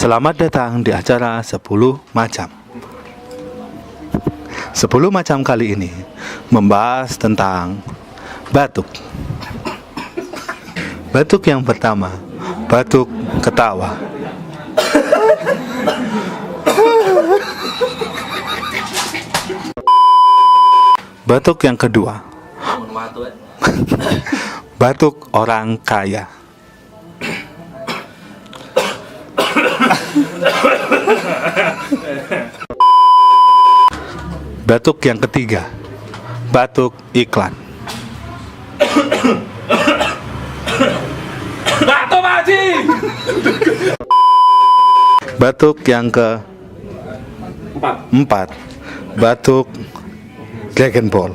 Selamat datang di acara 10 macam. 10 macam kali ini membahas tentang batuk. Batuk yang pertama, batuk ketawa. Batuk yang kedua, batuk orang kaya. Batuk yang ketiga, batuk iklan. Batuk Haji. Batuk yang keempat, batuk Dragon Ball.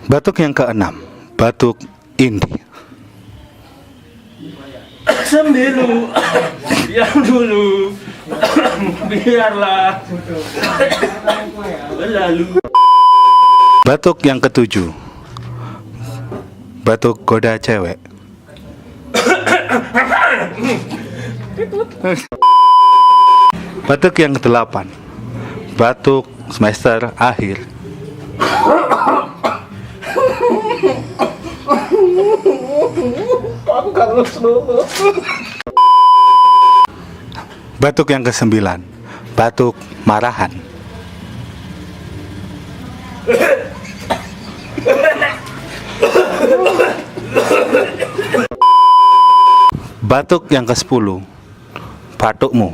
Batuk yang keenam, batuk indie. Sembilu, diam dulu, biarlah berlalu. Batuk yang ketujuh, batuk goda cewek. Batuk yang kedelapan, batuk semester akhir. Batuk yang kesembilan, batuk marahan. Batuk yang ke-10, batukmu.